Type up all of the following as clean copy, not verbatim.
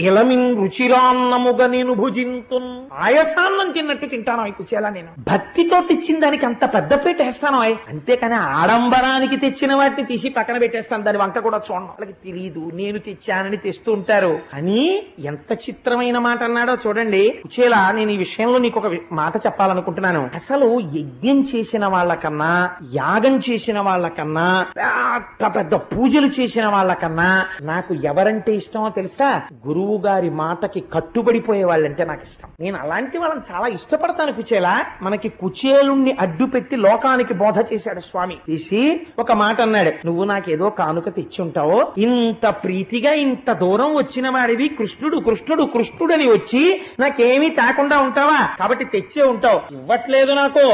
ఇలమిన్ రుచిరాన్నముగా నేను భుజింతున్. ఆయాసాన్నం తిన్నట్టు తింటాను అయి కుచేలా నేను. భక్తితో తెచ్చిన దానికి అంత పెద్ద పీట వేస్తాను అయి. అంతేకాని ఆడంబరానికి తెచ్చిన వాటిని తీసి పక్కన పెట్టేస్తాను, దాని వంక కూడా చూడను. వాళ్ళకి తెలియదు నేను తెచ్చానని తెస్తూ ఉంటారు అని. ఎంత చిత్రమైన మాట అన్నాడో చూడండి కుచేలా. నేను ఈ విషయంలో నీకు ఒక మాట చెప్పాలనుకుంటున్నాను. అసలు యజ్ఞం చేసిన వాళ్ళకన్నా, యాగం చేసిన వాళ్ళకన్నా, పెద్ద పెద్ద పూజలు చేసిన వాళ్ళకన్నా నాకు ఎవరంటే ఇష్టమో తెలుసా? గురువు గారి మాటకి కట్టుబడిపోయే వాళ్ళంటే నాకు ఇష్టం. నేను అలాంటి వాళ్ళని చాలా ఇష్టపడతాను కుచేలా. మనకి కుచేలుణ్ణి అడ్డు పెట్టి లోకానికి బోధ చేశాడు స్వామి. తీసి ఒక మాట అన్నాడు, నువ్వు నాకేదో కానుక తెచ్చి ఉంటావో, ఇంత ప్రీతిగా ఇంత దూరం వచ్చిన వాడివి, కృష్ణుడు కృష్ణుడు కృష్ణుడని వచ్చి నాకేమీ తాకుండా ఉంటావా? కాబట్టి తెచ్చే ఉంటావు. ఇవ్వట్లేదు నాకు.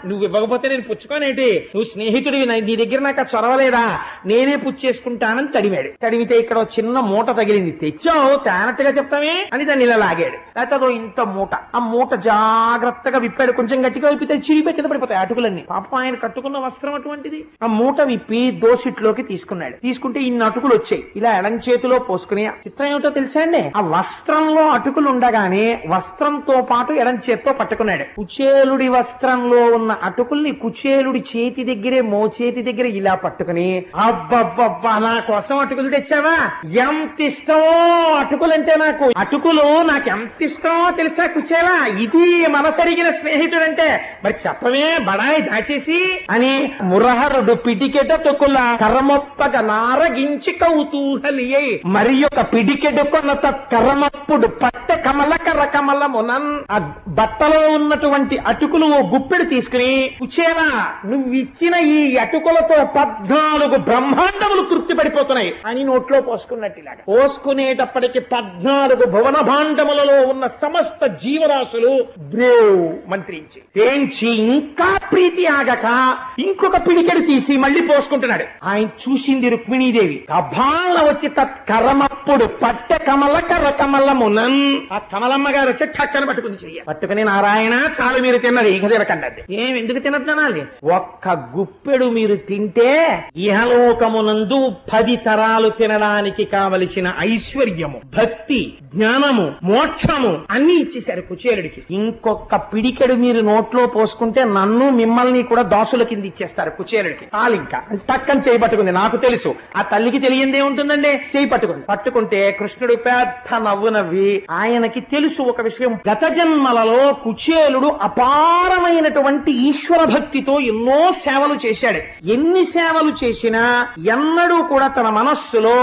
నువ్వు ఇవ్వకపోతే నేను పుచ్చుకోనేటి? నువ్వు స్నేహితుడివి, నీ దగ్గర నాకు చొరవలేదా? నేనే పుచ్చేసుకుంటానని తడిమాడు. తడిమితే ఇక్కడ చిన్న మూట తగిలింది. తెచ్చావు తేనట్టుగా చెప్తామే అని దాన్ని ఇలా లాగాడు. లేకపోతే అదో ఇంత మూట. ఆ మూట జాగ్రత్తగా విప్పాడు. కొంచెం గట్టిగా విప్పితే చిరిగిపోయి కింద పడిపోతాయి అటుకులన్నీ. పాపం ఆయన కట్టుకున్న వస్త్రం అటువంటిది. ఆ మూట విప్పి దోసిట్లోకి తీసుకున్నాడు. తీసుకుంటే ఇన్ని అటుకులు వచ్చాయి. ఇలా ఎడం చేతిలో పోసుకుని, చిత్రం ఏమిటో తెలుసా అండి, ఆ వస్త్రంలో అటుకులు ఉండగానే వస్త్రంతో పాటు ఎడం చేత్తో పట్టుకున్నాడు. కుచేలుడి వస్త్రంలో ఉన్న అటుకుల్ని కుచేలుడి చేతి దగ్గరే, మోచేతి దగ్గర ఇలా పట్టుకుని, అబ్బబ్బబ్బా నా కోసం అటుకులు తెచ్చావా? ఎంత ఇష్టమో అటుకులంటే నాకు. అటుకులు నాకు ఎంత ఇష్టమో తెలుసా కుచేలా? ఇది మనసరిగిన స్నేహితుడంటే. మరి చెప్పమే బడాయి దాచేసి అని. మురహరుడు పిడికెట తొక్కుల కర్రమొప్పగ నారగించి కౌతూహలియై మరి ఒక పిడికెడు కొన్న కర్రమప్పుడు పట్టె కమల కర్ర కమలమునన్. ఆ బట్టలో ఉన్నటువంటి అటుకులు ఓ గుప్పెడు తీసుకుని, కుచేలా నువ్విచ్చిన ఈ అటుకులతో 14 బ్రహ్మాండములు తృప్తి పడిపోతున్నాయి అని నోట్లో పోసుకున్నట్టు. ఇలాగా పోసుకునేటప్పటికి 14 భువన భాండములలో ఉన్న సమస్త జీవరాశులు బ్రేవ్ మంత్రించి తేంచి ఇంకా ప్రీతి ఆగక ఇంకొక పిడికెడు తీసి మళ్ళీ పోసుకుంటున్నాడు. ఆయన చూసింది రుక్మిణీదేవి. కభాల వచ్చి తత్కరమప్పుడు పట్టె కమల కర్ర కమలమునన్. ఆ కమలమ్మ గారు వచ్చి ఠక్కన పట్టుకుని చెయ్య పట్టుకుని, నారాయణ చాలు మీరు తిన్నది, ఇక తినకండి. ఎందుకు తినద్దానాలి? ఒక్క గుప్పెడు మీరు తింటే ఇహలోకమునందు 10 తరాలు తినడానికి కావలసిన ఐశ్వర్యము, భక్తి, జ్ఞానము, మోక్షము అన్ని ఇచ్చేశారు కుచేలుడికి. ఇంకొక పిడికెడు మీరు నోట్లో పోసుకుంటే నన్ను మిమ్మల్ని కూడా దాసుల కింద ఇచ్చేస్తారు కుచేలుడికి. చాలు ఇంకా టక్కని చేయి పట్టుకుంది. నాకు తెలుసు ఆ తల్లికి తెలియందే ఉంటుందండి. చేయి పట్టుకుంటే కృష్ణుడు పెద్ద నవ్వు నవ్వి, ఆయనకి తెలుసు ఒక విషయం, గత జన్మలలో కుచేలుడు అపారమైనటువంటి ఈశ్వర భక్తితో ఎన్నో సేవలు చేశాడు. ఎన్ని సేవలు చేసినా ఎన్నడూ కూడా తన మనస్సులో